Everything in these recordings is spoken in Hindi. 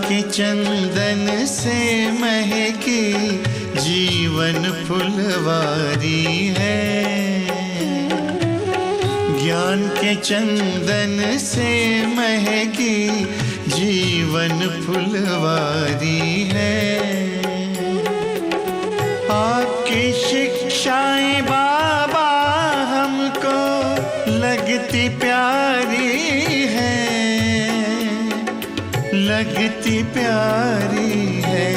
के चंदन से महकी जीवन फुलवारी है। ज्ञान के चंदन से महकी जीवन फुलवारी है। आपकी शिक्षाएं बाबा हमको लगती प्यारी है, लगती प्यारी है।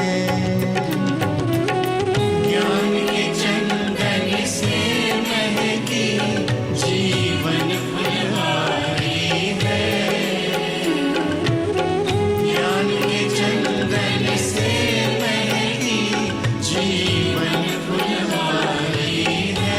ज्ञान के चंदन से महकी जीवन फुलवारी है। ज्ञान के चंदन से महकी जीवन फुलवारी है।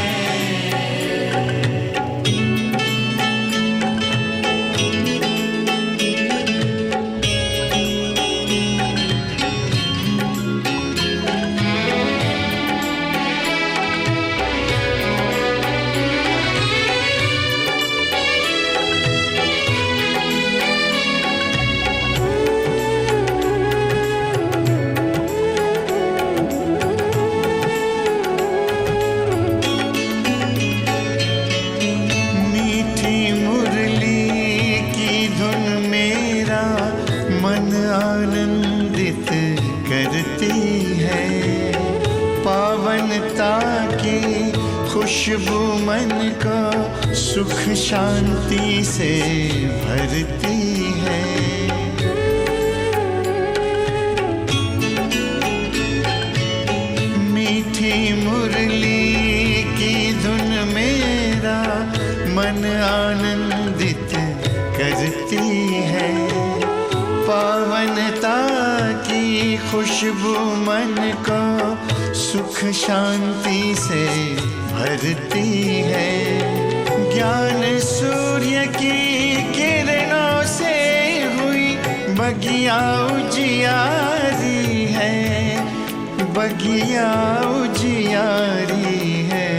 आनंदित करती है, पावनता की खुशबू मन को सुख शांति से भरती है। मीठी मुरली की धुन मेरा मन आनंदित करती है, पावनता की खुशबू मन को सुख शांति से भरती है। ज्ञान सूर्य की किरणों से हुई बगिया उजियारी है, बगिया उजियारी है।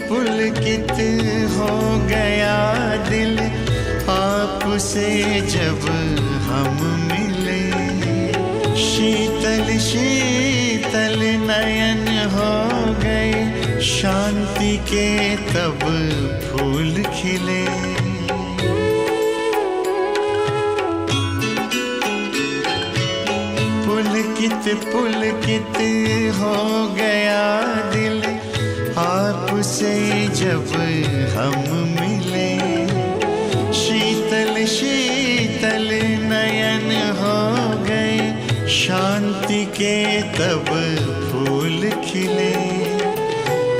पुलकित हो गया दिल आपसे जब हम मिले, शीतल शीतल नयन हो गए, शांति के तब फूल खिले। पुलकित पुलकित हो गया दिल आपसे जब हम मिले, शीतल शीतल नयन हो गए, शांति के तब फूल खिले।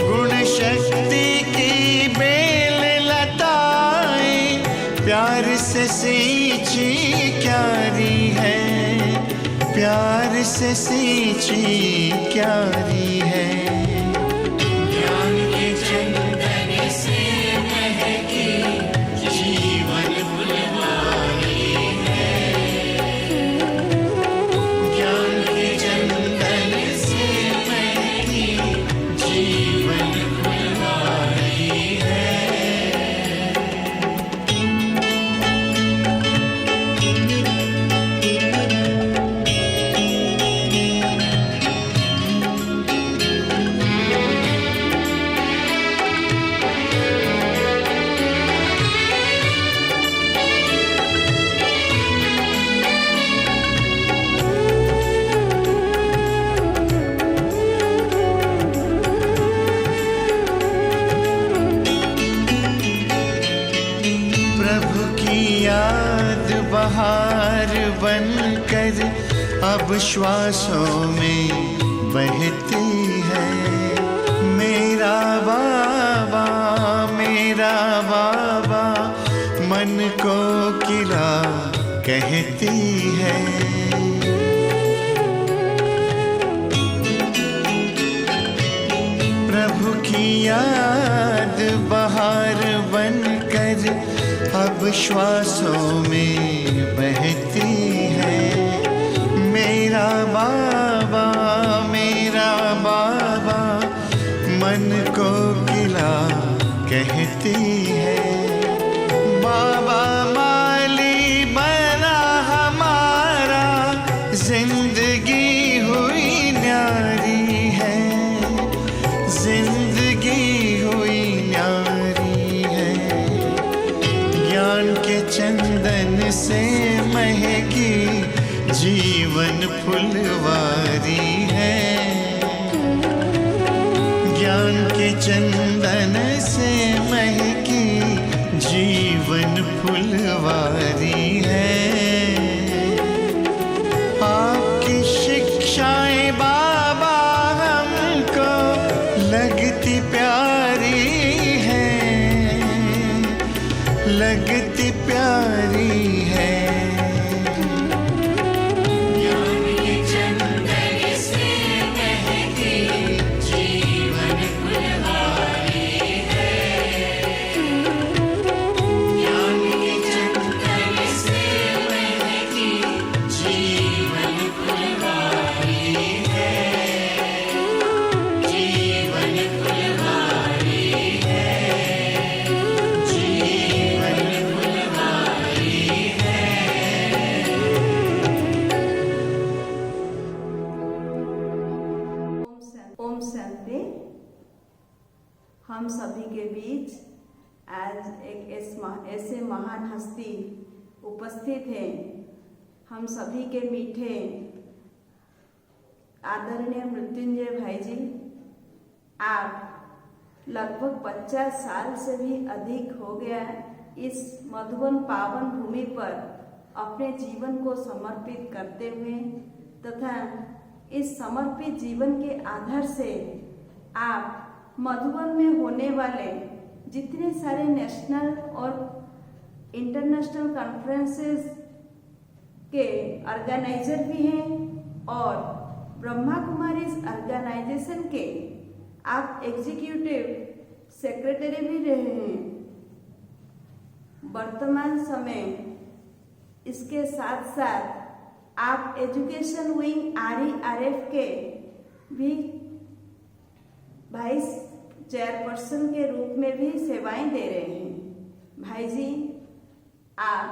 गुण शक्ति की बेल लताएं प्यार से सींची क्यारी है, प्यार से सींची क्यारी है। बहार बनकर अब श्वासों में बहती है। मेरा बाबा मन को किला कहती है। प्रभु की याद बहार बनकर अब श्वासों में बहती है। मेरा बाबा मन को किला कहती है। बाबा माली बना हमारा, जिंदगी हुई न्यारी है, जिंदगी हुई न्यारी है। ज्ञान के चंदन से महकी जीवन फुलवारी है। ज्ञान के चंदन से महकी जीवन फुलवारी है। आपकी शिक्षाएं बाबा हमको लगती प्यारी है, लगती प्यारी है। ओम शांति। हम सभी के बीच आज एक ऐसे महान हस्ती उपस्थित हैं। हम सभी के मीठे आदरणीय मृत्युंजय भाई जी, आप लगभग 50 साल से भी अधिक हो गया इस मधुबन पावन भूमि पर अपने जीवन को समर्पित करते हुए तथा इस समर्पित जीवन के आधार से आप मधुबन में होने वाले जितने सारे नेशनल और इंटरनेशनल कॉन्फ्रेंसेस के ऑर्गेनाइजर भी हैं और ब्रह्मा कुमारीज ऑर्गेनाइजेशन के आप एग्जीक्यूटिव सेक्रेटरी भी रहे हैं। वर्तमान समय इसके साथ साथ आप एजुकेशन विंग RERF के भी वाइस चेयरपर्सन के रूप में भी सेवाएं दे रहे हैं। भाई जी, आप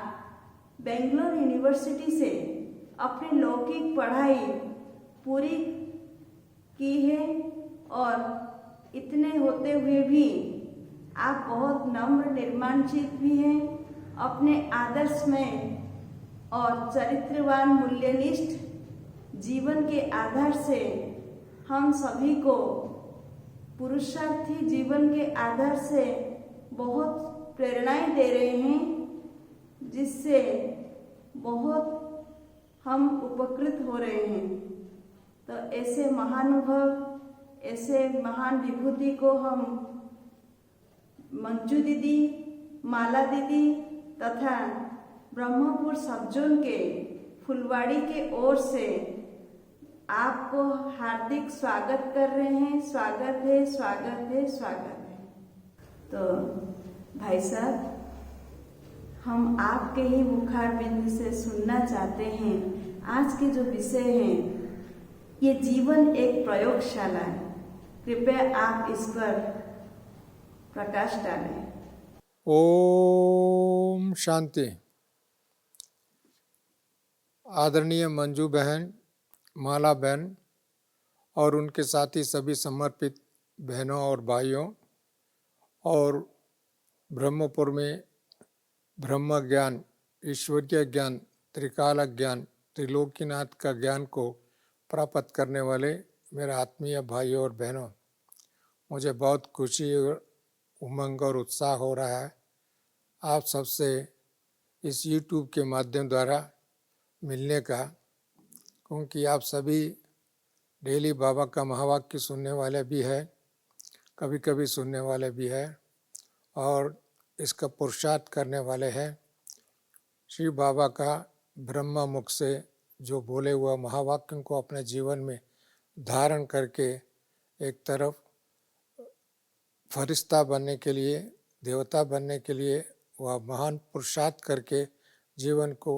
बेंगलोर यूनिवर्सिटी से अपनी लौकिक पढ़ाई पूरी की है और इतने होते हुए भी आप बहुत नम्र निर्माणचित भी हैं। अपने आदर्श में और चरित्रवान मूल्यनिष्ठ जीवन के आधार से हम सभी को पुरुषार्थी जीवन के आधार से बहुत प्रेरणाएं दे रहे हैं, जिससे बहुत हम उपकृत हो रहे हैं। तो ऐसे महानुभव, ऐसे महान विभूति को हम मंजू दीदी, माला दीदी तथा ब्रह्मपुर सबजोन के फुलवाड़ी के ओर से आपको हार्दिक स्वागत कर रहे हैं। स्वागत है, स्वागत है, स्वागत है। तो भाई साहब, हम आपके ही मुखारबिंद से सुनना चाहते हैं। आज के जो विषय हैं, ये जीवन एक प्रयोगशाला है। कृपया आप इस पर प्रकाश डालें। ओम शांति। आदरणीय मंजू बहन, माला बहन और उनके साथी सभी समर्पित बहनों और भाइयों, और ब्रह्मपुर में ब्रह्म ज्ञान, ईश्वरीय ज्ञान, त्रिकाल ज्ञान, त्रिलोकीनाथ का ज्ञान को प्राप्त करने वाले मेरे आत्मीय भाइयों और बहनों, मुझे बहुत खुशी, उमंग और उत्साह हो रहा है आप सबसे इस YouTube के माध्यम द्वारा मिलने का, क्योंकि आप सभी डेली बाबा का महावाक्य सुनने वाले भी है, कभी कभी सुनने वाले भी है और इसका पुरुषार्थ करने वाले हैं। श्री बाबा का ब्रह्मा मुख से जो बोले हुआ महावाक्यों को अपने जीवन में धारण करके एक तरफ फरिश्ता बनने के लिए, देवता बनने के लिए वह महान पुरुषार्थ करके जीवन को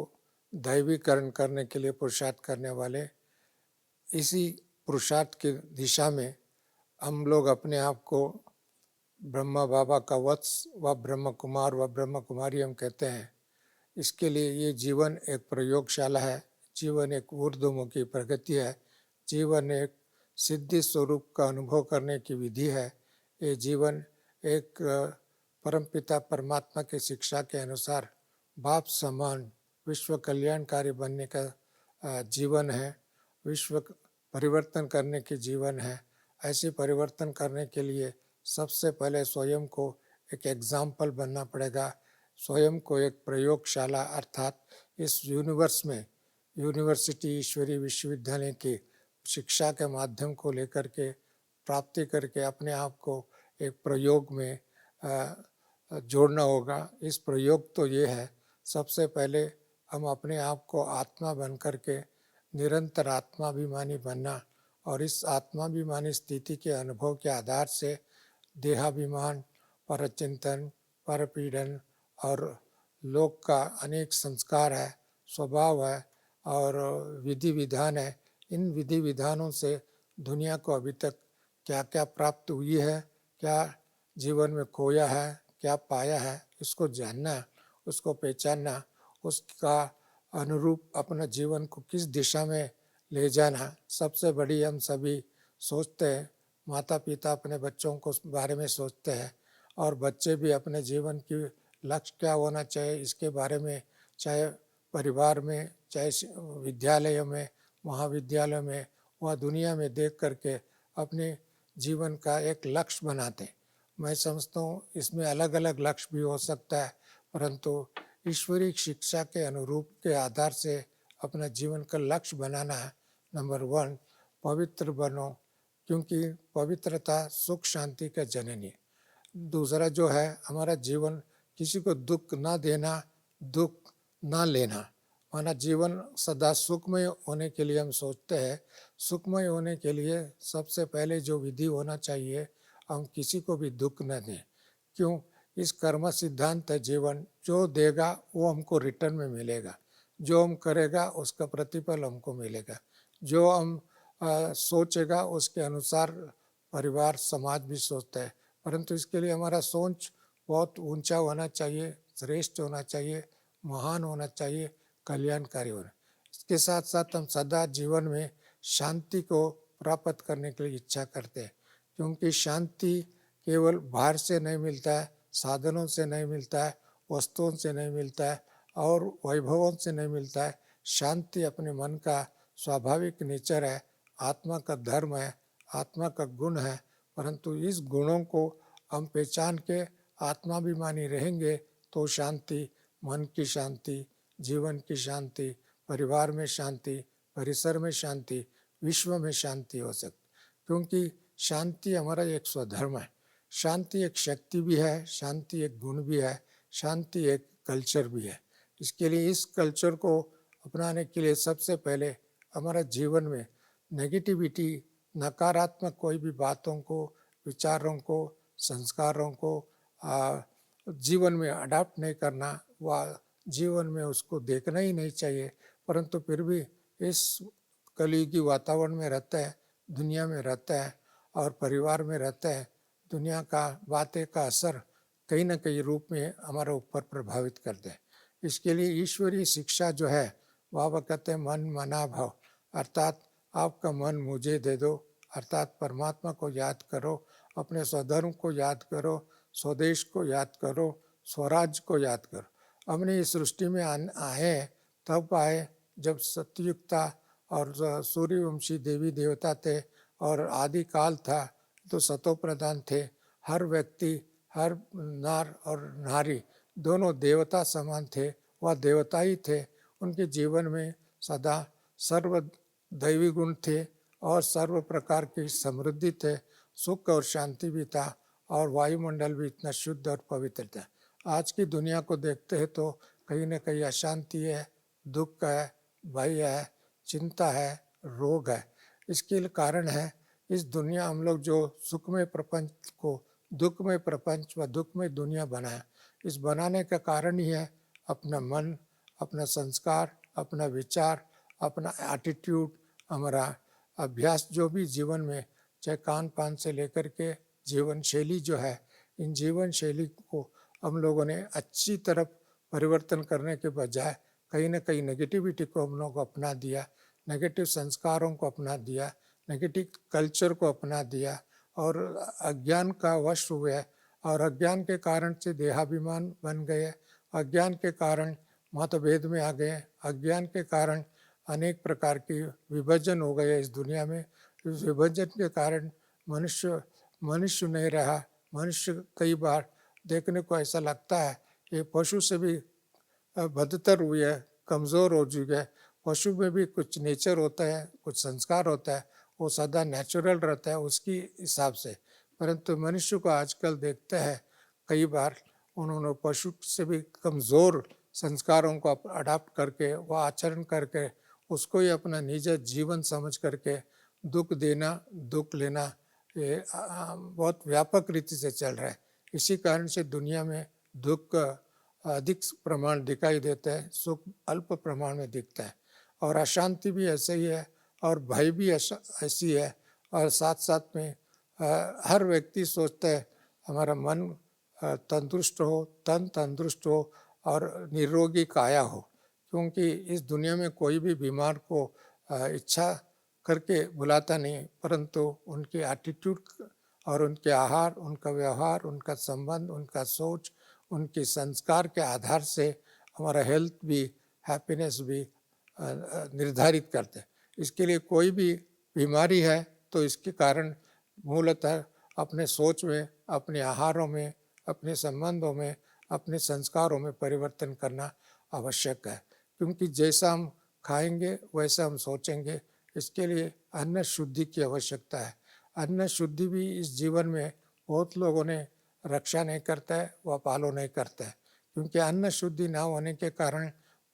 दैवीकरण करने के लिए पुरुषार्थ करने वाले, इसी पुरुषार्थ की दिशा में हम लोग अपने आप को ब्रह्मा बाबा का वत्स व ब्रह्म कुमार व ब्रह्म कुमारी हम कहते हैं। इसके लिए ये जीवन एक प्रयोगशाला है, जीवन एक ऊर्ध्वमुखी प्रगति है, जीवन एक सिद्धि स्वरूप का अनुभव करने की विधि है। ये जीवन एक परमपिता परमात्मा की शिक्षा के अनुसार बाप समान विश्व कल्याणकारी बनने का जीवन है, विश्व परिवर्तन करने की जीवन है। ऐसे परिवर्तन करने के लिए सबसे पहले स्वयं को एक एग्जाम्पल बनना पड़ेगा, स्वयं को एक प्रयोगशाला अर्थात इस यूनिवर्स में यूनिवर्सिटी ईश्वरीय विश्वविद्यालय की शिक्षा के माध्यम को लेकर के प्राप्ति करके अपने आप को एक प्रयोग में जोड़ना होगा। इस प्रयोग तो ये है, सबसे पहले हम अपने आप को आत्मा बन कर के निरंतर आत्माभिमानी बनना और इस आत्माभिमानी स्थिति के अनुभव के आधार से देहाभिमान, परचिंतन, परपीड़न और लोक का अनेक संस्कार है, स्वभाव है और विधि विधान है। इन विधि विधानों से दुनिया को अभी तक क्या क्या प्राप्त हुई है, क्या जीवन में खोया है, क्या पाया है, इसको जानना, उसको पहचानना, उसका अनुरूप अपना जीवन को किस दिशा में ले जाना। सबसे बड़ी हम सभी सोचते हैं, माता पिता अपने बच्चों को बारे में सोचते हैं और बच्चे भी अपने जीवन की लक्ष्य क्या होना चाहिए इसके बारे में, चाहे परिवार में, चाहे विद्यालयों में, महाविद्यालयों में, वह दुनिया में देख करके अपने जीवन का एक लक्ष्य बनाते हैं। मैं समझता हूँ इसमें अलग अलग लक्ष्य भी हो सकता है, परंतु ईश्वरीय शिक्षा के अनुरूप के आधार से अपना जीवन का लक्ष्य बनाना है। नंबर 1, पवित्र बनो, क्योंकि पवित्रता सुख शांति का जननी है। दूसरा जो है, हमारा जीवन किसी को दुख ना देना, दुख ना लेना, माना जीवन सदा सुखमय होने के लिए हम सोचते हैं। सुखमय होने के लिए सबसे पहले जो विधि होना चाहिए, हम किसी को भी दुख न दें। क्यों? इस कर्म सिद्धांत है जीवन, जो देगा वो हमको रिटर्न में मिलेगा, जो हम करेगा उसका प्रतिफल हमको मिलेगा, जो हम सोचेगा उसके अनुसार परिवार समाज भी सोचता है। परंतु इसके लिए हमारा सोच बहुत ऊंचा होना चाहिए, श्रेष्ठ होना चाहिए, महान होना चाहिए, कल्याणकारी होना। इसके साथ साथ हम सदा जीवन में शांति को प्राप्त करने के लिए इच्छा करते हैं, क्योंकि शांति केवल बाहर से नहीं मिलता है, साधनों से नहीं मिलता है, वस्तुओं से नहीं मिलता है और वैभवों से नहीं मिलता है। शांति अपने मन का स्वाभाविक नेचर है, आत्मा का धर्म है, आत्मा का गुण है। परंतु इस गुणों को हम पहचान के आत्माभिमानी रहेंगे तो शांति, मन की शांति, जीवन की शांति, परिवार में शांति, परिसर में शांति, विश्व में शांति हो सकती, क्योंकि शांति हमारा एक स्वधर्म है। शांति एक शक्ति भी है, शांति एक गुण भी है, शांति एक कल्चर भी है। इसके लिए इस कल्चर को अपनाने के लिए सबसे पहले हमारा जीवन में नेगेटिविटी, नकारात्मक कोई भी बातों को, विचारों को, संस्कारों को जीवन में अडॉप्ट नहीं करना, व जीवन में उसको देखना ही नहीं चाहिए। परंतु फिर भी इस कलयुगी वातावरण में रहता है, दुनिया में रहता है और परिवार में रहता है, दुनिया का बातें का असर कहीं ना कहीं रूप में हमारे ऊपर प्रभावित करते हैं। इसके लिए ईश्वरीय शिक्षा जो है, बाबा कहते हैं मन मना भाव, अर्थात आपका मन मुझे दे दो, अर्थात परमात्मा को याद करो, अपने स्वधर्म को याद करो, स्वदेश को याद करो, स्वराज को याद करो। हमने इस सृष्टि में आए तब आए जब सतयुग था और सूर्यवंशी देवी देवता थे और आदि काल था तो सतो प्रधान थे। हर व्यक्ति, हर नार और नारी दोनों देवता समान थे वह देवता ही थे। उनके जीवन में सदा सर्व दैवी गुण थे और सर्व प्रकार की समृद्धि थे, सुख और शांति भी था और वायुमंडल भी इतना शुद्ध और पवित्र था। आज की दुनिया को देखते हैं तो कहीं न कहीं अशांति है, दुख है, भय है, चिंता है, रोग है। इसके कारण है इस दुनिया हम लोग जो सुखमय प्रपंच को दुखमय प्रपंच व दुखमय दुनिया बनाया। इस बनाने का कारण ही है अपना मन, अपना संस्कार, अपना विचार, अपना एटीट्यूड, हमारा अभ्यास जो भी जीवन में, चाहे खान पान से लेकर के जीवन शैली जो है, इन जीवन शैली को हम लोगों ने अच्छी तरफ परिवर्तन करने के बजाय कहीं ना कहीं नेगेटिविटी को हम लोग अपना दिया, नेगेटिव संस्कारों को अपना दिया, नेगेटिव कल्चर को अपना दिया और अज्ञान का वश हुए और अज्ञान के कारण से देहाभिमान बन गए, अज्ञान के कारण मतभेद में आ गए, अज्ञान के कारण अनेक प्रकार की विभाजन हो गए इस दुनिया में। इस विभाजन के कारण मनुष्य नहीं रहा। मनुष्य कई बार देखने को ऐसा लगता है ये पशु से भी बदतर हुई है, कमज़ोर हो चुके हैं। पशु में भी कुछ नेचर होता है, कुछ संस्कार होता है, वो सदा नेचुरल रहता है उसकी हिसाब से। परंतु मनुष्य को आजकल देखते हैं कई बार उन्होंने पशु से भी कमज़ोर संस्कारों को अडाप्ट करके व आचरण करके उसको ही अपना निजी जीवन समझ करके दुख देना, दुख लेना, ये बहुत व्यापक रीति से चल रहा है। इसी कारण से दुनिया में दुख अधिक प्रमाण दिखाई देता है, सुख अल्प प्रमाण में दिखता है और अशांति भी ऐसे ही है और भय भी ऐसी है। और साथ साथ में हर व्यक्ति सोचता है हमारा मन तंदुरुस्त हो, तन तंदुरुस्त हो और निरोगी काया हो, क्योंकि इस दुनिया में कोई भी बीमार को इच्छा करके बुलाता नहीं, परंतु उनके एटीट्यूड और उनके आहार, उनका व्यवहार, उनका संबंध, उनका सोच, उनके संस्कार के आधार से हमारा हेल्थ भी, हैप्पीनेस भी निर्धारित करते हैं। इसके लिए कोई भी बीमारी है तो इसके कारण मूलतः अपने सोच में, अपने आहारों में, अपने संबंधों में, अपने संस्कारों में परिवर्तन करना आवश्यक है, क्योंकि जैसा हम खाएंगे वैसा हम सोचेंगे। इसके लिए अन्न शुद्धि की आवश्यकता है। अन्न शुद्धि भी इस जीवन में बहुत लोगों ने रक्षा नहीं करता है, वह पालो नहीं करता है, क्योंकि अन्न शुद्धि ना होने के कारण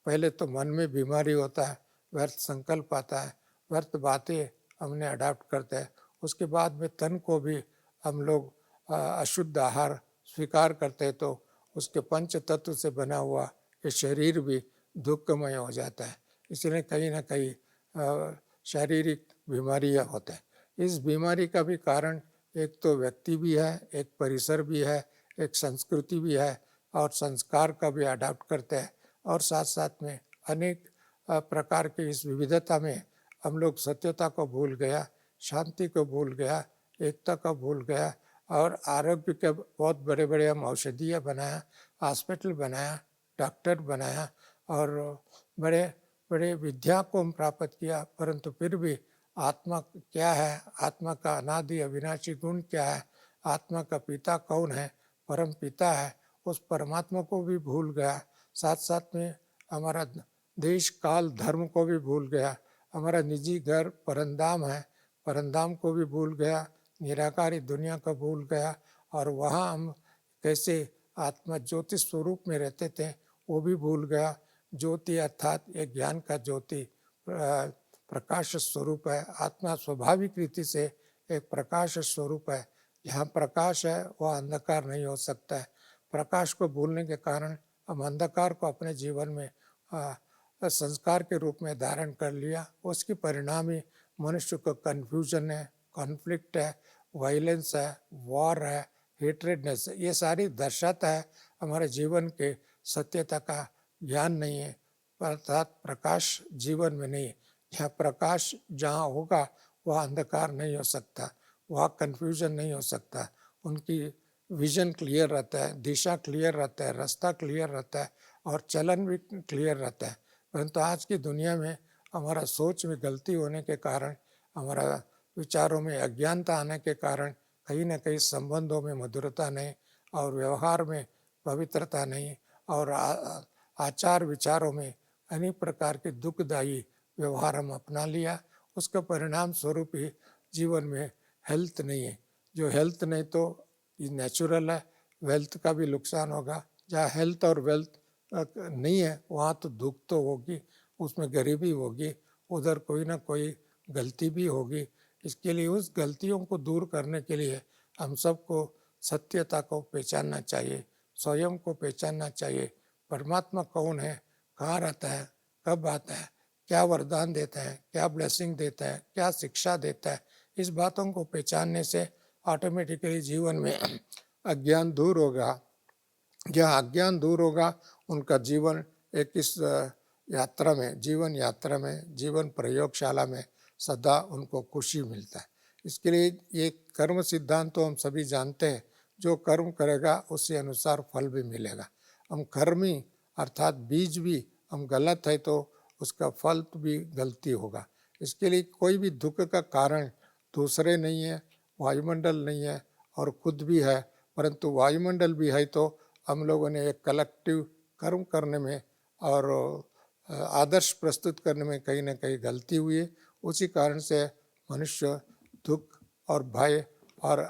पहले तो मन में बीमारी होता है, व्यर्थ संकल्प आता है, व्यर्थ बातें हमने अडाप्ट करते हैं। उसके बाद में तन को भी हम लोग अशुद्ध आहार स्वीकार करते हैं तो उसके पंच तत्व से बना हुआ ये शरीर भी दुखमय हो जाता है। इसलिए कहीं ना कहीं शारीरिक बीमारियां होते हैं। इस बीमारी का भी कारण एक तो व्यक्ति भी है, एक परिसर भी है, एक संस्कृति भी है और संस्कार का भी अडाप्ट करते हैं। और साथ साथ में अनेक प्रकार के इस विविधता में हम लोग सत्यता को भूल गया, शांति को भूल गया, एकता को भूल गया और आरोग्य के बहुत बड़े बड़े हम औषधियाँ बनाया, हॉस्पिटल बनाया, डॉक्टर बनाया और बड़े बड़े विद्या को हम प्राप्त किया, परंतु फिर भी आत्मा क्या है, आत्मा का अनादि अविनाशी गुण क्या है, आत्मा का पिता कौन है, परम पिता है, उस परमात्मा को भी भूल गया। साथ साथ में हमारा देश काल धर्म को भी भूल गया। हमारा निजी घर परंधाम है, परंधाम को भी भूल गया, निराकारी दुनिया को भूल गया और वहाँ हम कैसे आत्मा ज्योति स्वरूप में रहते थे वो भी भूल गया। ज्योति अर्थात एक ज्ञान का ज्योति प्रकाश स्वरूप है। आत्मा स्वाभाविक रीति से एक प्रकाश स्वरूप है। जहाँ प्रकाश है वह अंधकार नहीं हो सकता है। प्रकाश को भूलने के कारण हम अंधकार को अपने जीवन में संस्कार के रूप में धारण कर लिया। उसके परिणाम ही मनुष्य को कन्फ्यूजन है, कॉन्फ्लिक्ट है, वायलेंस है, वॉर है, हेट्रेडनेस है। ये सारी दर्शाता है हमारे जीवन के सत्यता का ज्ञान नहीं है, अर्थात प्रकाश जीवन में नहीं है। जहाँ प्रकाश जहाँ होगा वहाँ अंधकार नहीं हो सकता, वहाँ कन्फ्यूजन नहीं हो सकता। उनकी विजन क्लियर रहता है, दिशा क्लियर रहता है, रास्ता क्लियर रहता है और चलन भी क्लियर रहता है। परंतु आज की दुनिया में हमारा सोच में गलती होने के कारण, हमारा विचारों में अज्ञानता आने के कारण कहीं ना कहीं संबंधों में मधुरता नहीं और व्यवहार में पवित्रता नहीं और आचार विचारों में अनेक प्रकार के दुखदायी व्यवहार हम अपना लिया, उसका परिणाम स्वरूप ही जीवन में हेल्थ नहीं है। जो हेल्थ नहीं तो ये नेचुरल है, वेल्थ का भी नुकसान होगा। जहाँ हेल्थ और वेल्थ नहीं है वहाँ तो दुख तो होगी, उसमें गरीबी होगी, उधर कोई ना कोई गलती भी होगी। इसके लिए उस गलतियों को दूर करने के लिए हम सबको सत्यता को पहचानना चाहिए, स्वयं को पहचानना चाहिए। परमात्मा कौन है, कहाँ रहता है, कब आता है, क्या वरदान देता है, क्या ब्लेसिंग देता है, क्या शिक्षा देता है, इस बातों को पहचानने से ऑटोमेटिकली जीवन में अज्ञान दूर होगा। जहाँ अज्ञान दूर होगा उनका जीवन एक इस यात्रा में, जीवन यात्रा में, जीवन प्रयोगशाला में सदा उनको खुशी मिलता है। इसके लिए ये कर्म सिद्धांत तो हम सभी जानते हैं, जो कर्म करेगा उसी अनुसार फल भी मिलेगा। हम कर्मी अर्थात बीज भी हम गलत है तो उसका फल तो भी गलती होगा। इसके लिए कोई भी दुख का कारण दूसरे नहीं है, वायुमंडल नहीं है और खुद भी है, परंतु वायुमंडल भी है तो हम लोगों ने एक कलेक्टिव कर्म करने में और आदर्श प्रस्तुत करने में कहीं ना कहीं गलती हुई है। उसी कारण से मनुष्य दुख और भय और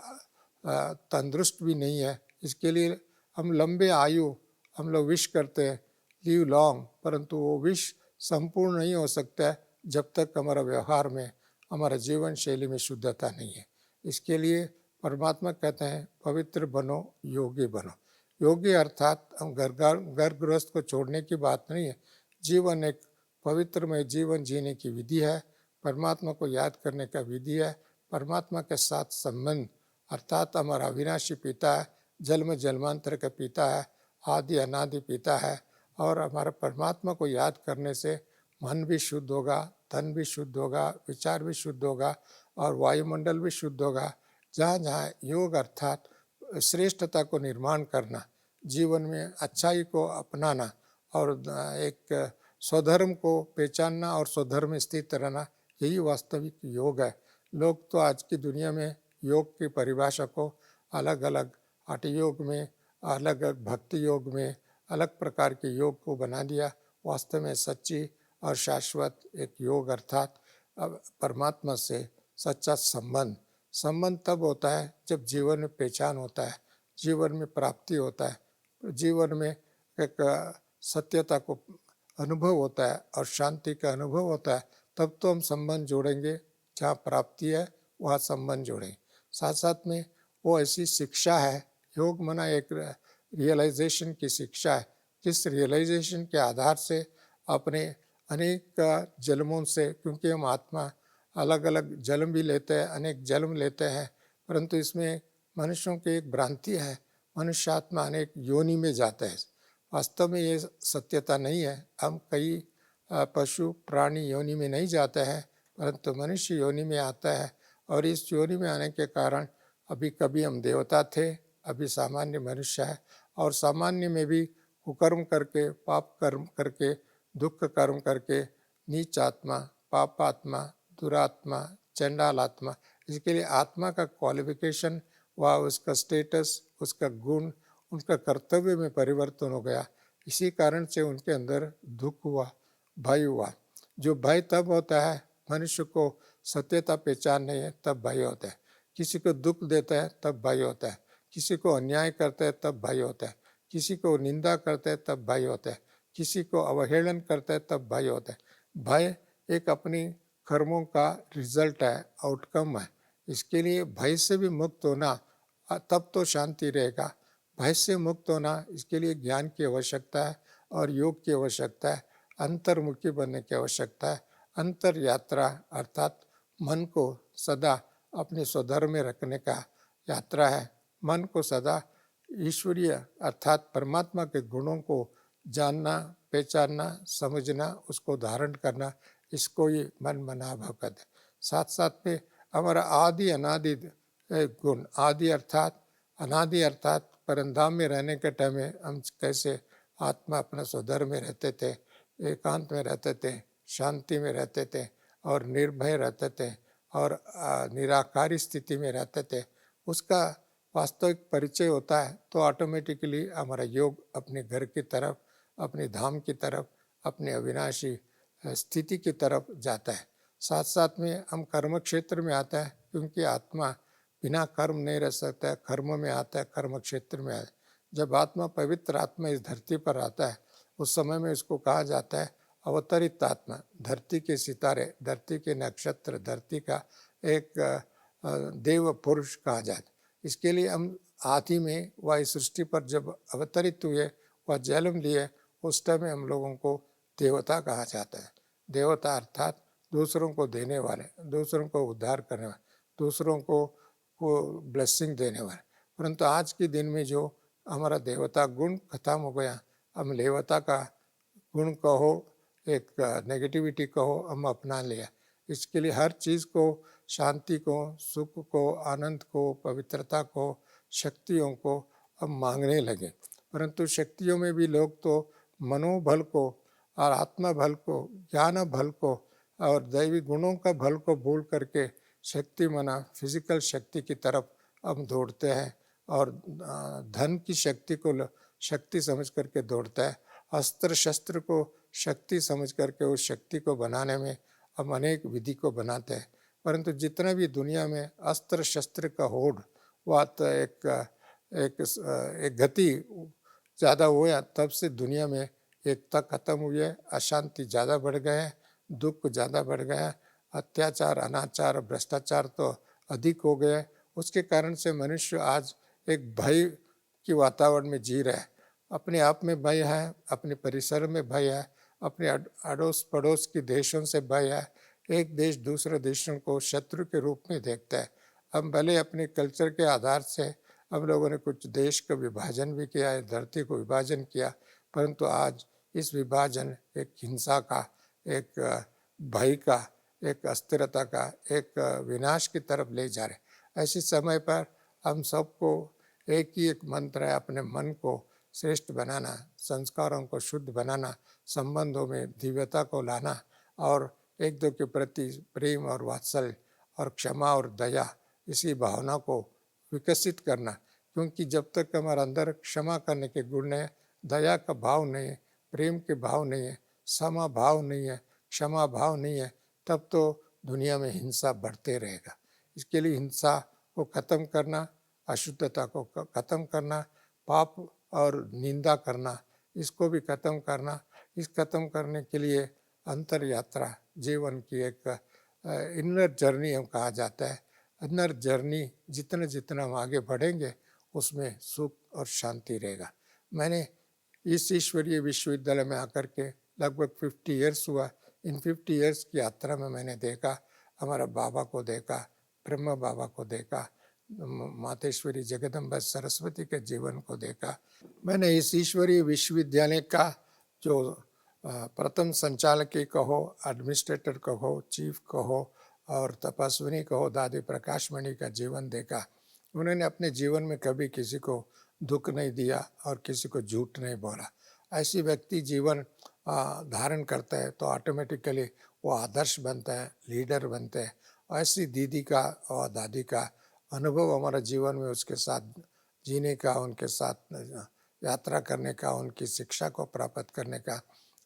तंदुरुस्त भी नहीं है। इसके लिए हम लंबे आयु हम लोग विश करते हैं, लिव लॉन्ग, परंतु वो विश संपूर्ण नहीं हो सकता है जब तक हमारा व्यवहार में, हमारा जीवन शैली में शुद्धता नहीं है। इसके लिए परमात्मा कहते हैं पवित्र बनो, योगी बनो। योगी अर्थात हम घर गृहस्थ को छोड़ने की बात नहीं है। जीवन एक पवित्रमय जीवन जीने की विधि है, परमात्मा को याद करने का विधि है। परमात्मा के साथ संबंध अर्थात हमारा अविनाशी पिता है, जन्म जन्मांतर का पिता है, आदि अनादि पिता है। और हमारा परमात्मा को याद करने से मन भी शुद्ध होगा, तन भी शुद्ध होगा, विचार भी शुद्ध होगा और वायुमंडल भी शुद्ध होगा। जहाँ जहाँ योग अर्थात श्रेष्ठता को निर्माण करना, जीवन में अच्छाई को अपनाना और एक स्वधर्म को पहचानना और स्वधर्म स्थित रहना, यही वास्तविक योग है। लोग तो आज की दुनिया में योग की परिभाषा को अलग अलग हठ योग में, अलग अलग भक्ति योग में, अलग प्रकार के योग को बना दिया। वास्तव में सच्ची और शाश्वत एक योग अर्थात परमात्मा से सच्चा संबंध। संबंध तब होता है जब जीवन में पहचान होता है, जीवन में प्राप्ति होता है, जीवन में एक सत्यता को अनुभव होता है और शांति का अनुभव होता है। तब तो हम संबंध जोड़ेंगे, जहाँ प्राप्ति है वहाँ संबंध जोड़ेंगे। साथ साथ में वो ऐसी शिक्षा है, योग मना एक रियलाइजेशन की शिक्षा है, जिस रियलाइजेशन के आधार से अपने अनेक जन्मों से, क्योंकि हम आत्मा अलग अलग जन्म भी लेते हैं, अनेक जन्म लेते हैं, परंतु इसमें मनुष्यों की एक भ्रांति है, मनुष्य आत्मा अनेक योनि में जाता है। वास्तव में ये सत्यता नहीं है। हम कई पशु प्राणी योनि में नहीं जाते हैं, परंतु मनुष्य योनि में आता है और इस योनि में आने के कारण अभी कभी हम देवता थे, अभी सामान्य मनुष्य है और सामान्य में भी कुकर्म करके, पाप कर्म करके, दुख कर्म करके नीच आत्मा, पापात्मा, दुरात्मा, चंडाल आत्मा, इसके लिए आत्मा का क्वालिफिकेशन व उसका स्टेटस, उसका गुण, उनका कर्तव्य में परिवर्तन हो गया। इसी कारण से उनके अंदर दुख हुआ, भय हुआ। जो भय तब होता है मनुष्य को सत्यता पहचान नहीं है तब भय होता है। किसी को दुख देता है तब भय होता है, किसी को अन्याय करता है तब भय होता है, किसी को निंदा करता है तब भय होता है, किसी को अवहेलन करता है तब भय होता है। भय एक अपनी कर्मों का रिजल्ट है, आउटकम है। इसके लिए भय से भी मुक्त होना, तब तो शांति रहेगा। भय से मुक्त होना, इसके लिए ज्ञान की आवश्यकता है और योग की आवश्यकता है, अंतर्मुखी बनने की आवश्यकता है। अंतर यात्रा अर्थात मन को सदा अपने स्वधर्म में रखने का यात्रा है। मन को सदा ईश्वरीय अर्थात परमात्मा के गुणों को जानना, पहचानना, समझना, उसको धारण करना, इसको ये मन मना भगत है। साथ साथ में हमारा आदि अनादि गुण, आदि अर्थात अनादि अर्थात परमधाम में रहने के टाइम में हम कैसे आत्मा अपना स्वधर्म में रहते थे, एकांत में रहते थे, शांति में रहते थे और निर्भय रहते थे और निराकारी स्थिति में रहते थे, उसका वास्तविक परिचय होता है तो ऑटोमेटिकली हमारा योग अपने घर की तरफ अपनी धाम की तरफ, अपनी अविनाशी स्थिति की तरफ जाता है। साथ साथ में हम कर्म क्षेत्र में आता है, क्योंकि आत्मा बिना कर्म नहीं रह सकता है, कर्म में आता है, कर्म क्षेत्र में आता है। जब आत्मा, पवित्र आत्मा इस धरती पर आता है, उस समय में इसको कहा जाता है अवतरित आत्मा, धरती के सितारे, धरती के नक्षत्र, धरती का एक देव पुरुष कहा जाता है। इसके लिए हम आदि में वह इस सृष्टि पर जब अवतरित हुए, वह जन्म लिए, उस टाइम में हम लोगों को देवता कहा जाता है। देवता अर्थात दूसरों को देने वाले, दूसरों को उद्धार करने वाले, दूसरों को ब्लेसिंग देने वाले। परंतु आज के दिन में जो हमारा देवता गुण खत्म हो गया, हम देवता का गुण कहो, एक नेगेटिविटी कहो, हम अपना लिया। इसके लिए हर चीज़ को, शांति को, सुख को, आनंद को, पवित्रता को, शक्तियों को हम मांगने लगे। परंतु शक्तियों में भी लोग तो मनोबल को और आत्मा बल को, ज्ञान बल को और दैवी गुणों का बल को भूल करके शक्ति मना फिजिकल शक्ति की तरफ हम दौड़ते हैं, और धन की शक्ति को शक्ति समझ करके दौड़ता है। अस्त्र शस्त्र को शक्ति समझ करके उस शक्ति को बनाने में हम अनेक विधि को बनाते हैं। परंतु जितना भी दुनिया में अस्त्र शस्त्र का होड़, वह तो एक गति ज़्यादा हुआ, तब से दुनिया में एकता खत्म हुई है, अशांति ज़्यादा बढ़ गए हैं, दुख ज़्यादा बढ़ गया है, अत्याचार, अनाचार, भ्रष्टाचार तो अधिक हो गए। उसके कारण से मनुष्य आज एक भय के वातावरण में जी रहा है। अपने आप में भय है, अपने परिसर में भय है, अपने अड़ोस पड़ोस के देशों से भय है। एक देश दूसरे देशों को शत्रु के रूप में देखता है। हम भले अपने कल्चर के आधार से हम लोगों ने कुछ देश का विभाजन भी किया है, धरती को विभाजन किया, परंतु आज इस विभाजन एक हिंसा का, एक भय का, एक अस्थिरता का, एक विनाश की तरफ ले जा रहे। ऐसे समय पर हम सबको एक ही एक मंत्र है, अपने मन को श्रेष्ठ बनाना, संस्कारों को शुद्ध बनाना, संबंधों में दिव्यता को लाना, और एक दो के प्रति प्रेम और वात्सल्य और क्षमा और दया, इसी भावना को विकसित करना। क्योंकि जब तक हमारे अंदर क्षमा करने के गुण नहीं है, दया का भाव नहीं है, प्रेम के भाव नहीं है, समा भाव नहीं है, क्षमा भाव नहीं है, तब तो दुनिया में हिंसा बढ़ते रहेगा। इसके लिए हिंसा को ख़त्म करना, अशुद्धता को ख़त्म करना, पाप और निंदा करना, इसको भी ख़त्म करना। इस ख़त्म करने के लिए अंतर यात्रा, जीवन की एक इनर जर्नी हम कहा जाता है। इनर जर्नी जितना जितना हम आगे बढ़ेंगे, उसमें सुख और शांति रहेगा। मैंने इस ईश्वरीय विश्वविद्यालय में आकर के लगभग 50 ईयर्स हुआ। इन 50 ईयर्स की यात्रा में मैंने देखा, हमारा बाबा को देखा, ब्रह्म बाबा को देखा, मातेश्वरी जगदम्बा सरस्वती के जीवन को देखा। मैंने इस ईश्वरीय विश्वविद्यालय का जो प्रथम संचालक कहो, एडमिनिस्ट्रेटर कहो, चीफ कहो और तपस्विनी कहो, दादी प्रकाशमणि का जीवन देखा। उन्होंने अपने जीवन में कभी किसी को दुख नहीं दिया और किसी को झूठ नहीं बोला। ऐसी व्यक्ति जीवन धारण करता है तो ऑटोमेटिकली वो आदर्श बनता है, लीडर बनते हैं। ऐसी दीदी का और दादी का अनुभव हमारा जीवन में उसके साथ जीने का, उनके साथ यात्रा करने का, उनकी शिक्षा को प्राप्त करने का,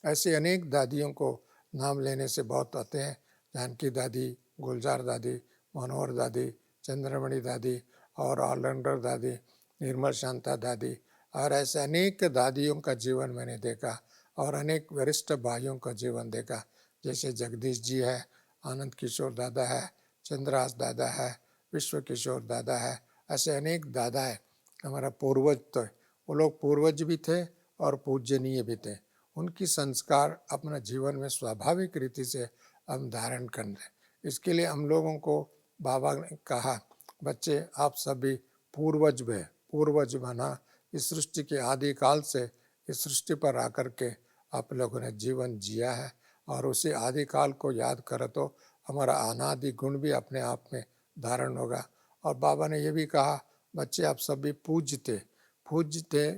ऐसे अनेक दादियों को नाम लेने से बहुत आते हैं। जानकी दादी, गुलजार दादी, मनोहर दादी, चंद्रमणि दादी और ऑलराउंडर दादी, निर्मल शांता दादी, और ऐसे अनेक दादियों का जीवन मैंने देखा और अनेक वरिष्ठ भाइयों का जीवन देखा। जैसे जगदीश जी है, आनंद किशोर दादा है, चंद्रहास दादा है, विश्व किशोर दादा है, ऐसे अनेक दादा है। हमारा पूर्वज तो वो लोग पूर्वज भी थे और पूजनीय भी थे। उनकी संस्कार अपना जीवन में स्वाभाविक रीति से हम धारण कर लें। इसके लिए हम लोगों को बाबा ने कहा, बच्चे आप सभी पूर्वज में, पूर्वज बना इस सृष्टि के आदि काल से इस सृष्टि पर आकर के आप लोगों ने जीवन जिया है, और उसी आदि काल को याद करो तो हमारा अनादि गुण भी अपने आप में धारण होगा। और बाबा ने ये भी कहा, बच्चे आप सभी पूजते,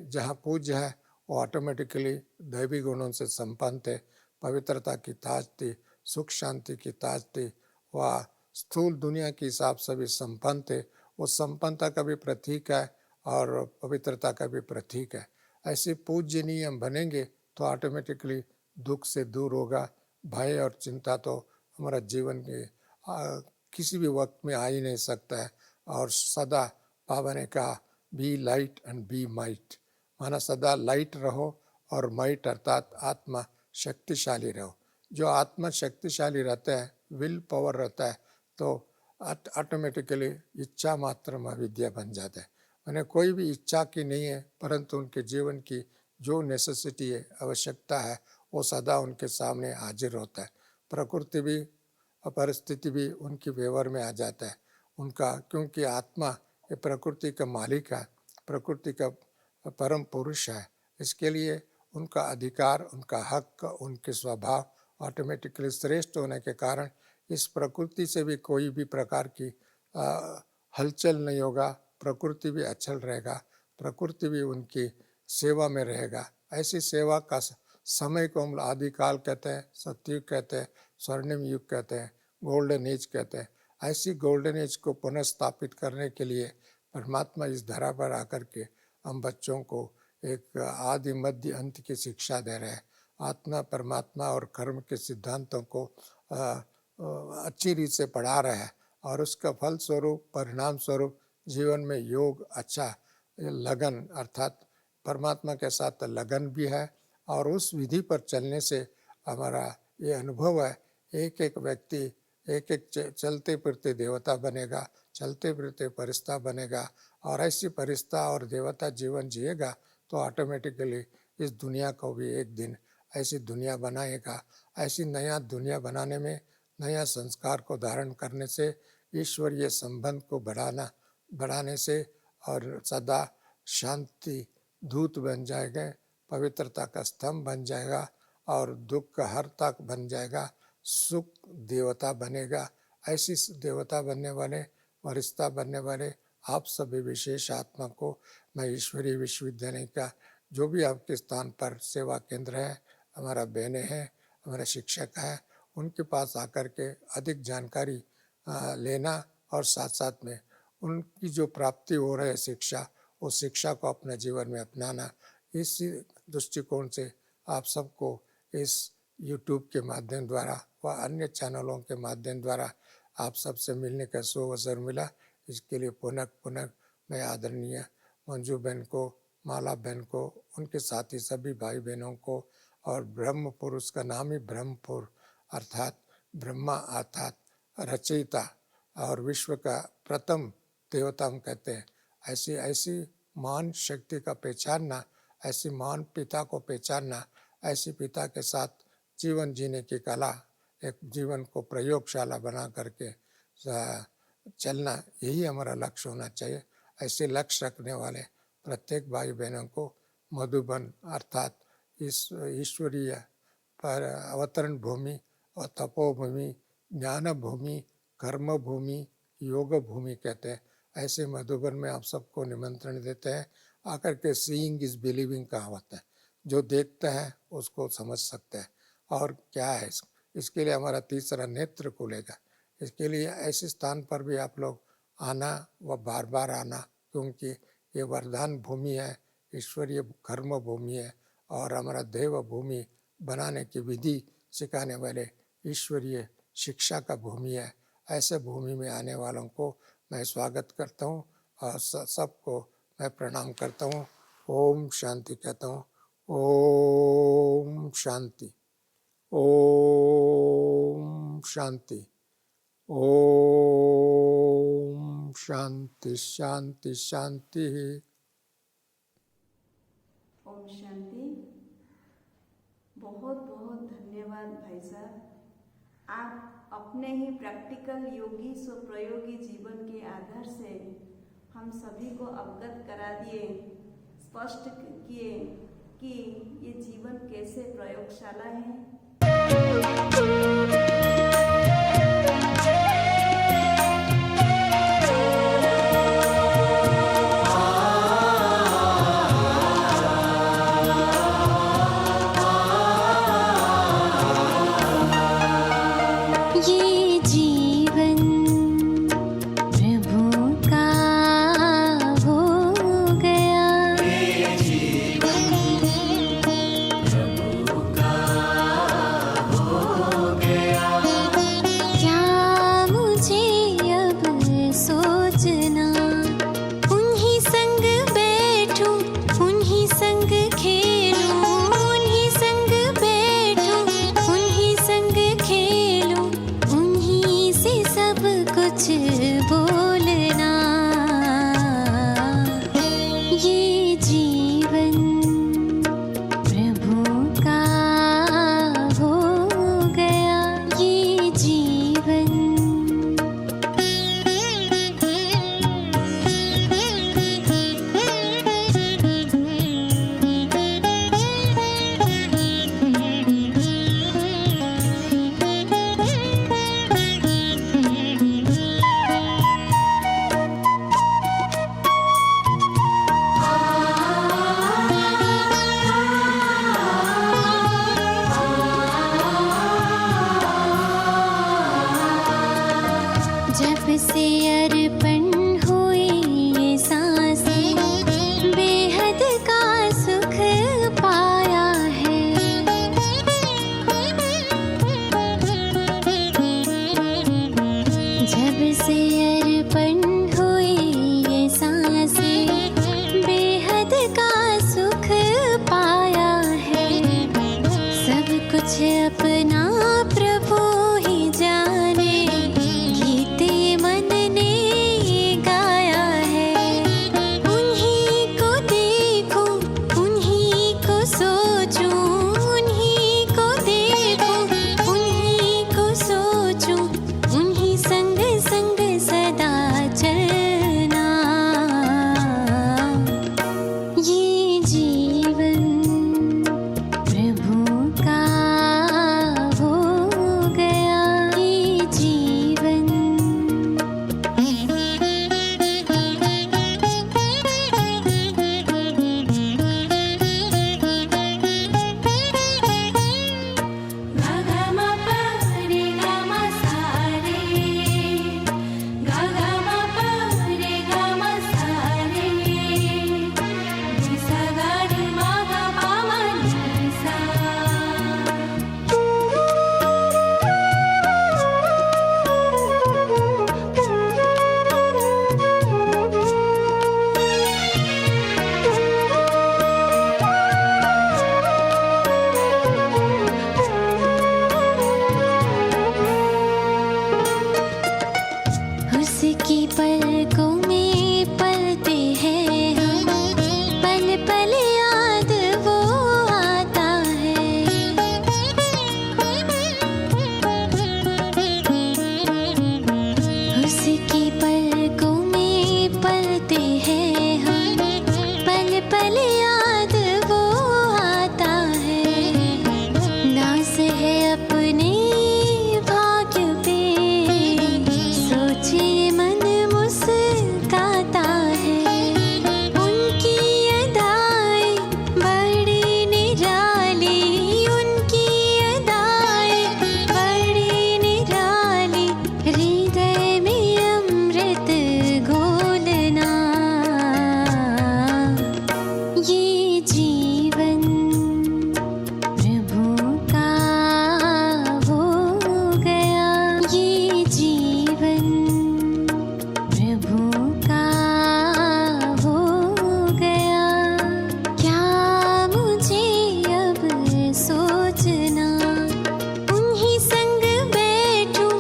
जहाँ पूज्य है वो ऑटोमेटिकली दैवी गुणों से संपन्न थे, पवित्रता की ताज थी, सुख शांति की ताज थी, वह स्थूल दुनिया के हिसाब से भी संपन्न थे। वो संपन्नता का भी प्रतीक है और पवित्रता का भी प्रतीक है। ऐसे पूजनीय हम बनेंगे तो ऑटोमेटिकली दुख से दूर होगा। भय और चिंता तो हमारा जीवन के किसी भी वक्त में आ ही नहीं सकता है। और सदा बाबा ने कहा be light and be might, माना सदा लाइट रहो और माइट अर्थात आत्मा शक्तिशाली रहो। जो आत्मा शक्तिशाली रहता है, विल पावर रहता है, तो ऑटोमेटिकली इच्छा मात्र में विद्या बन जाता है। मैंने कोई भी इच्छा की नहीं है, परंतु उनके जीवन की जो नेसेसिटी है, आवश्यकता है, वो सदा उनके सामने हाजिर होता है। प्रकृति भी परिस्थिति भी उनकी फेवर में आ जाता है उनका, क्योंकि आत्मा ये प्रकृति का मालिक है, प्रकृति का परम पुरुष है। इसके लिए उनका अधिकार, उनका हक, उनके स्वभाव ऑटोमेटिकली श्रेष्ठ होने के कारण इस प्रकृति से भी कोई भी प्रकार की हलचल नहीं होगा। प्रकृति भी अचल रहेगा, प्रकृति भी उनकी सेवा में रहेगा। ऐसी सेवा का समय को हम आदिकाल कहते हैं, सतयुग कहते हैं, स्वर्णिम युग कहते हैं, गोल्डन एज कहते हैं। ऐसी गोल्डन एज को पुनः स्थापित करने के लिए परमात्मा इस धरा पर आकर के हम बच्चों को एक आदि मध्य अंत की शिक्षा दे रहे हैं। आत्मा, परमात्मा और कर्म के सिद्धांतों को अच्छी रीत से पढ़ा रहे हैं और उसका फल स्वरूप, परिणाम स्वरूप जीवन में योग, अच्छा लगन अर्थात परमात्मा के साथ लगन भी है। और उस विधि पर चलने से हमारा ये अनुभव है, एक एक व्यक्ति एक एक चलते फिरते देवता बनेगा, चलते फिरते फरिश्ता बनेगा। और ऐसी फरिश्ता और देवता जीवन जिएगा तो ऑटोमेटिकली इस दुनिया को भी एक दिन ऐसी दुनिया बनाएगा। ऐसी नया दुनिया बनाने में, नया संस्कार को धारण करने से, ईश्वरीय संबंध को बढ़ाने से और सदा शांति दूत बन जाएगा, पवित्रता का स्तंभ बन जाएगा और दुख का हर्ता बन जाएगा, सुख देवता बनेगा। ऐसी देवता बनने वाले, फरिश्ता बनने वाले आप सभी विशेष आत्मा को मैं ईश्वरीय विश्वविद्यालय का जो भी आपके स्थान पर सेवा केंद्र है, हमारा बहनें हैं, हमारे शिक्षक हैं, उनके पास आकर के अधिक जानकारी लेना और साथ साथ में उनकी जो प्राप्ति हो रही है शिक्षा, उस शिक्षा को अपने जीवन में अपनाना। इसी दृष्टिकोण से आप सबको इस YouTube के माध्यम द्वारा व अन्य चैनलों के माध्यम द्वारा आप सबसे मिलने का सुअवसर मिला। इसके लिए पुनः मैं आदरणीय मंजू बहन को, माला बहन को, उनके साथी सभी भाई बहनों को, और ब्रह्म पुरुष का नाम ही ब्रह्मपुर अर्थात ब्रह्मा अर्थात रचयिता और विश्व का प्रथम देवता हम कहते हैं। ऐसी महान शक्ति का पहचानना, ऐसी महान पिता को पहचानना, ऐसी पिता के साथ जीवन जीने की कला, एक जीवन को प्रयोगशाला बना करके चलना, यही हमारा लक्ष्य होना चाहिए। ऐसे लक्ष्य रखने वाले प्रत्येक भाई बहनों को मधुबन अर्थात इस ईश्वरीय पर अवतरण भूमि और तपोभूमि, ज्ञान भूमि, कर्म भूमि, योग भूमि कहते हैं। ऐसे मधुबन में आप सबको निमंत्रण देते हैं। आकर के सीइंग इज बिलीविंग कहावत है, जो देखते हैं उसको समझ सकते हैं। और क्या है इसके लिए हमारा तीसरा नेत्र खुलेगा। इसके लिए ऐसे स्थान पर भी आप लोग आना व बार बार आना, क्योंकि ये वरदान भूमि है, ईश्वरीय कर्म भूमि है और हमारा देव भूमि बनाने की विधि सिखाने वाले ईश्वरीय शिक्षा का भूमि है। ऐसे भूमि में आने वालों को मैं स्वागत करता हूँ और सबको मैं प्रणाम करता हूँ। ओम शांति कहता हूँ। ओम शांति, ओम शांति, ओम शांति शांति शांति। ओम शांति। बहुत बहुत धन्यवाद भाई साहब, आप अपने ही प्रैक्टिकल योगी स्वप्रयोगी जीवन के आधार से हम सभी को अवगत करा दिए, स्पष्ट किए कि ये जीवन कैसे प्रयोगशाला है। कुछ बोलना। ये जीवन प्रभु का हो गया, ये जीवन जब से अर्पण हुई ये सांसें, बेहद का सुख पाया है। जब से अर्पण हुई ये सांसें, बेहद का सुख पाया है। सब कुछ अपना प्रभु ही जाने, मन ने गाया है। उन्हीं को देखूं, उन्हीं को सोचूं, उन्हीं को देखूं, उन्हीं को सोचूं, उन्हीं संग संग सदा चलना। ये जीवन प्रभु का हो गया, ये जीवन उसकी पलकों में पलते हैं हम, पल पल याद वो आता है। उसकी पलकों में पलते हैं हम, पल पल याद वो आता है। नाज है अपने भाग्य पे, सोचे मन मुस्काता है। उनकी अदाएं बड़ी निराली, उनकी अदाएं बड़ी निराली, हृदय में अमृत घोलना। ये जीवन प्रभु का हो गया, ये जीवन प्रभु का हो गया। क्या मुझे अब सोचना, उन्हीं संग बैठूं,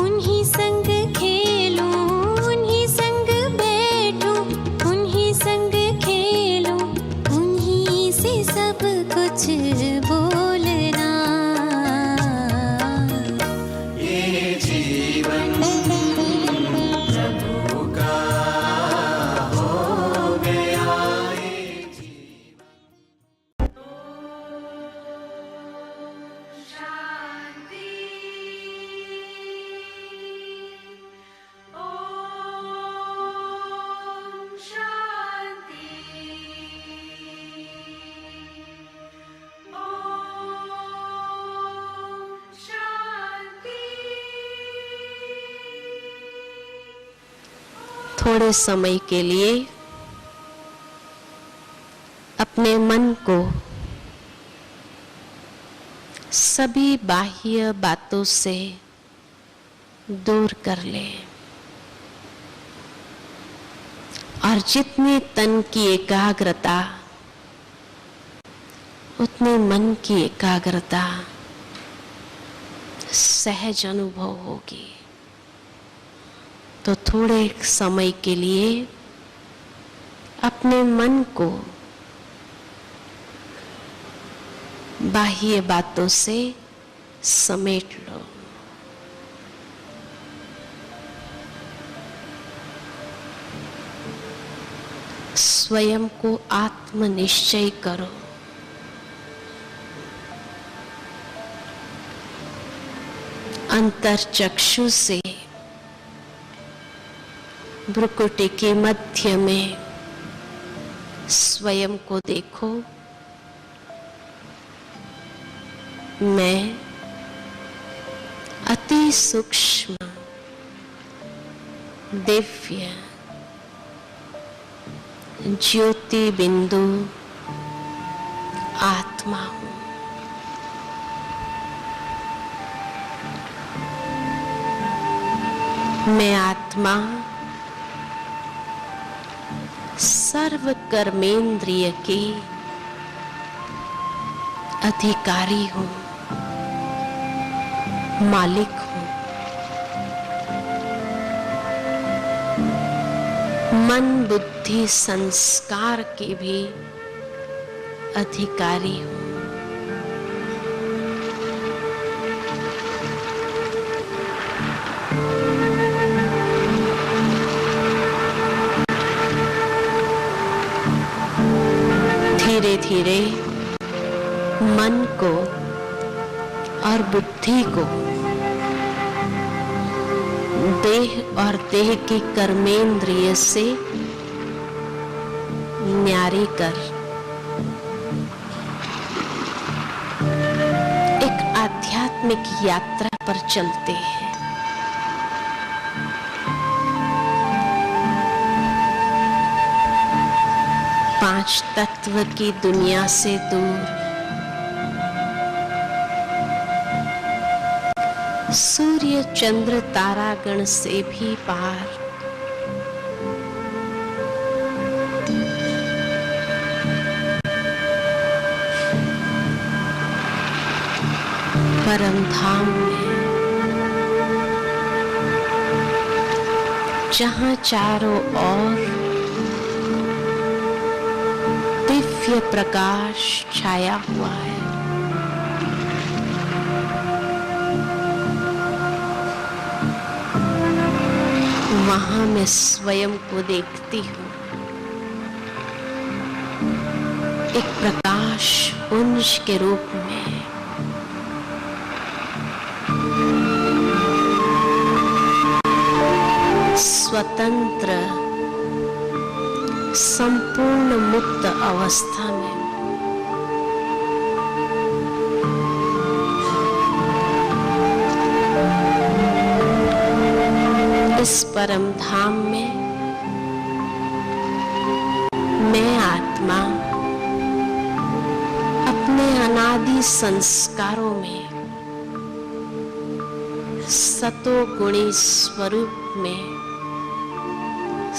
उन्हीं संग खेलूं, उन्हीं संग बैठूं, उन्हीं संग खेलूं, उन्हीं से सब कुछ बोलना। ये जीवन प्रभु का हो गया, ये जीवन। थोड़े समय के लिए अपने मन को सभी बाह्य बातों से दूर कर ले और जितनी तन की एकाग्रता उतनी मन की एकाग्रता सहज अनुभव होगी। तो थोड़े समय के लिए अपने मन को बाह्य बातों से समेट लो। स्वयं को आत्मनिश्चय करो। अंतरचक्षु से भ्रुकुटी के मध्य में स्वयं को देखो। मैं अति सूक्ष्म दिव्य ज्योति बिंदु आत्मा हूं। मैं आत्मा सर्व कर्मेंद्रिय की अधिकारी हूं, मालिक हूं। मन बुद्धि संस्कार के भी अधिकारी हूं। धीरे धीरे मन को और बुद्धि को देह और देह की कर्मेंद्रिय से न्यारी कर एक आध्यात्मिक यात्रा पर चलते हैं। पांच तत्व की दुनिया से दूर, सूर्य चंद्र तारागण से भी पार, परम धाम में, जहां चारों ओर दिव्य प्रकाश छाया हुआ है। वहां मैं स्वयं को देखती हूँ, एक प्रकाश पुंज के रूप में। स्वतंत्र संपूर्ण मुक्त अवस्था में। इस परम धाम में मैं आत्मा अपने अनादि संस्कारों में सतोगुणी स्वरूप में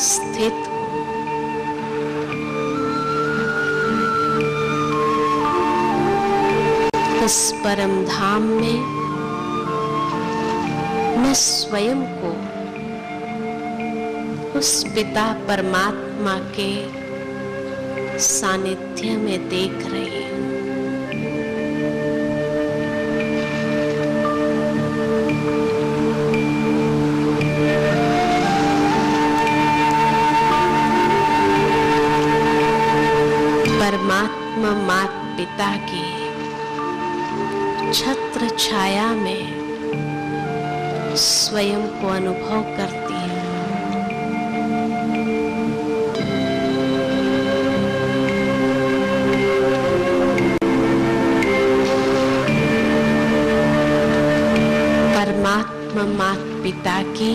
स्थित हूं। इस परम धाम में मैं स्वयं को उस पिता परमात्मा के सानिध्य में देख रही हूं। परमात्मा माता पिता की छत्र छाया में स्वयं को अनुभव करती हूं। परमात्मा माता पिता की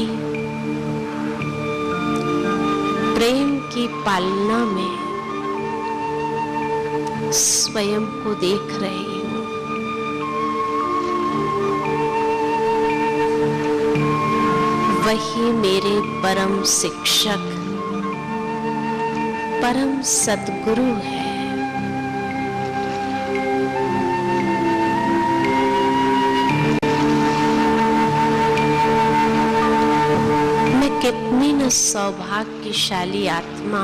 प्रेम की पालना में स्वयं को देख रही हूं। वही मेरे परम शिक्षक, परम सद्गुरु है। मैं कितनी न सौभाग्यशाली आत्मा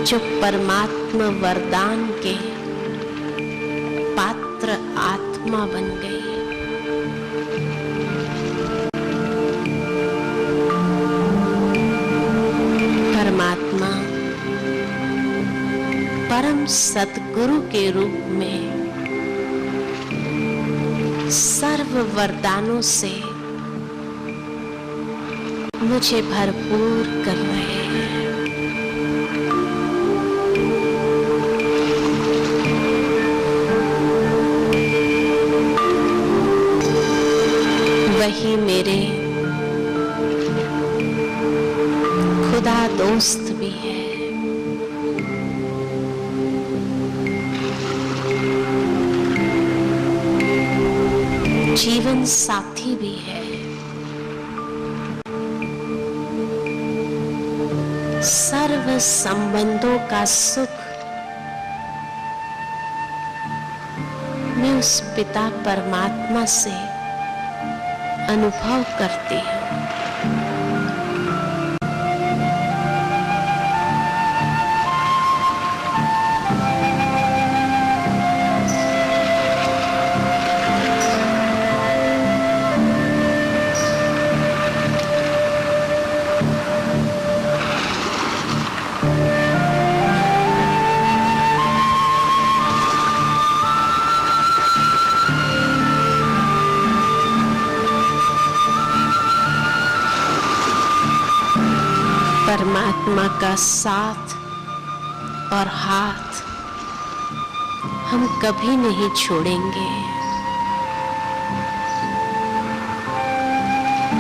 जो परमात्मा वरदान के पात्र आत्मा बन गई। परमात्मा परम सद्गुरु के रूप में सर्व वरदानों से मुझे भरपूर कर रहे हैं। वही मेरे खुदा दोस्त भी है। जीवन साथी भी है। सर्व संबंधों का सुख मैं उस पिता परमात्मा से अनुभव करती हूँ। परमात्मा का साथ और हाथ हम कभी नहीं छोड़ेंगे।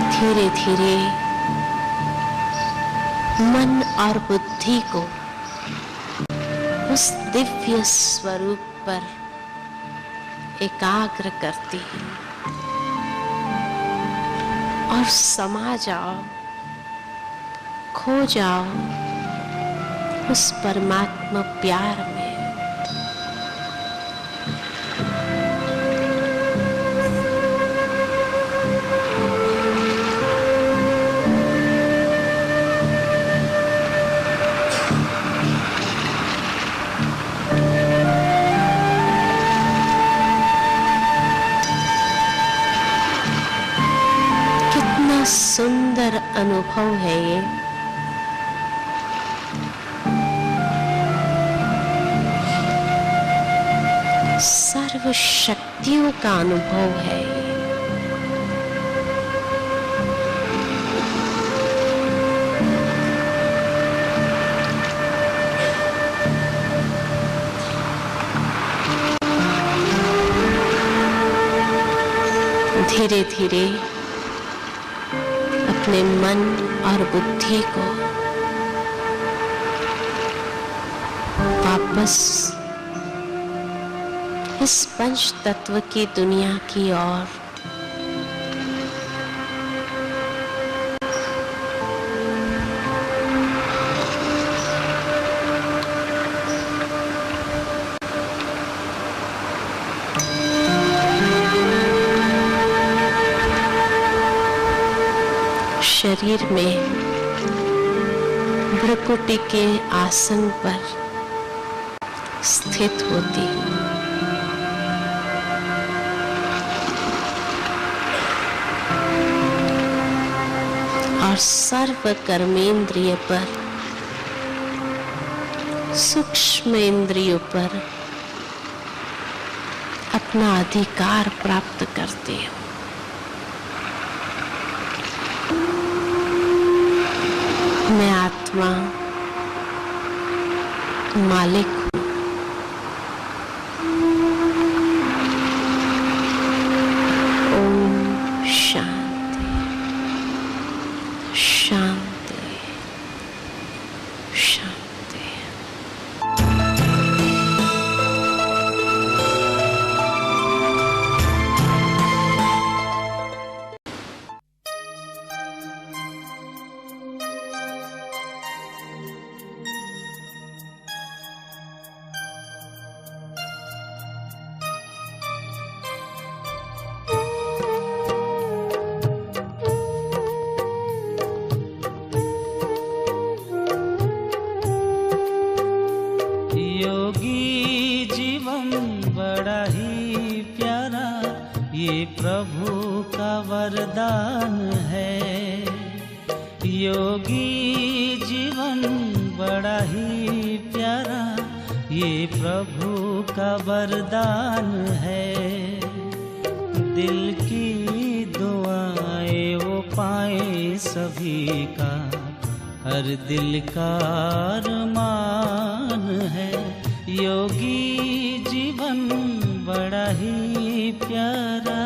धीरे धीरे मन और बुद्धि को उस दिव्य स्वरूप पर एकाग्र करती हूँ और समा जाओ, खो जाओ उस परमात्मा प्यार में। कितना सुंदर अनुभव है ये। सर्व शक्तियों का अनुभव है। धीरे धीरे अपने मन और बुद्धि को वापस इस पंच तत्व की दुनिया की ओर शरीर में भ्रुकुटी के आसन पर स्थित होती हूँ। और सर्व कर्मेंद्रिय पर, सूक्ष्म इंद्रियों पर अपना अधिकार प्राप्त करती हूँ। मैं आत्मा मालिक हूँ। ओम शांति शांति शांति। का वरदान है। योगी जीवन बड़ा ही प्यारा, ये प्रभु का वरदान है। दिल की दुआएं वो पाए सभी का, हर दिल का अरमान है। योगी जीवन बड़ा ही प्यारा।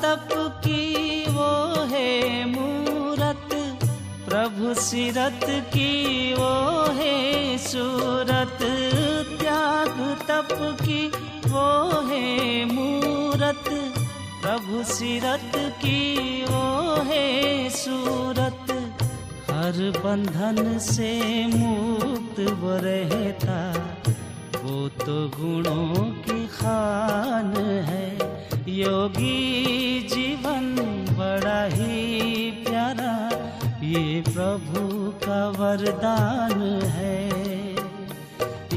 तप की वो है मूरत, प्रभु सीरत की वो है सूरत। त्याग तप की वो है मूरत, प्रभु सीरत की वो है सूरत। हर बंधन से मुक्त वो रहता, वो तो गुणों की खान है। योगी जीवन बड़ा ही प्यारा, ये प्रभु का वरदान है।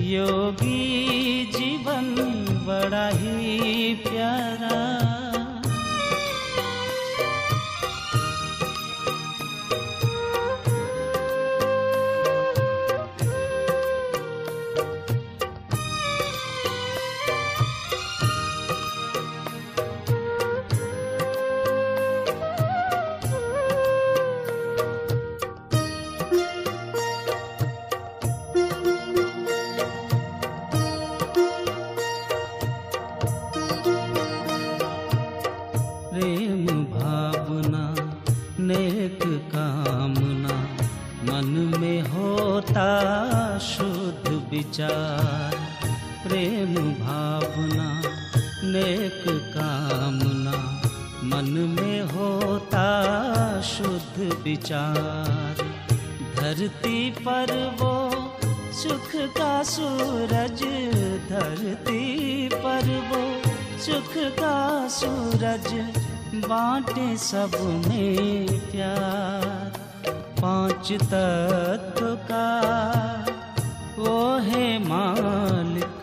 योगी जीवन बड़ा ही प्यारा। प्रेम भावना नेक कामना, मन में होता शुद्ध विचार। प्रेम भावना नेक कामना, मन में होता शुद्ध विचार। धरती पर वो सुख का सूरज, धरती पर वो सुख का सूरज, बांटे सब में प्यार। पांच तत्व का वो है मालिक,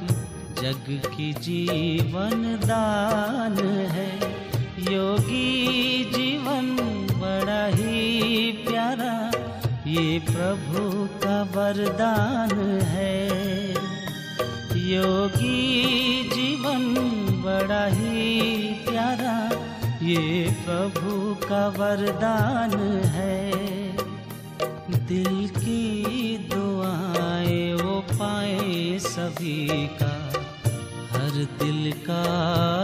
जग की जीवन दान है। योगी जीवन बड़ा ही प्यारा, ये प्रभु का वरदान है। योगी जीवन बड़ा ही प्यारा, ये प्रभु का वरदान है। दिल की दुआएं वो पाए सभी का, हर दिल का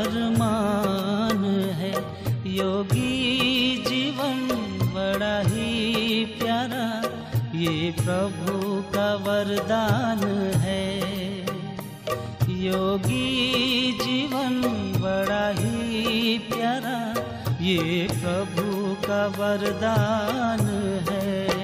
अरमान है। योगी जीवन बड़ा ही प्यारा, ये प्रभु का वरदान है। योगी जीवन बड़ा ही प्यारा, ये प्रभु का वरदान है।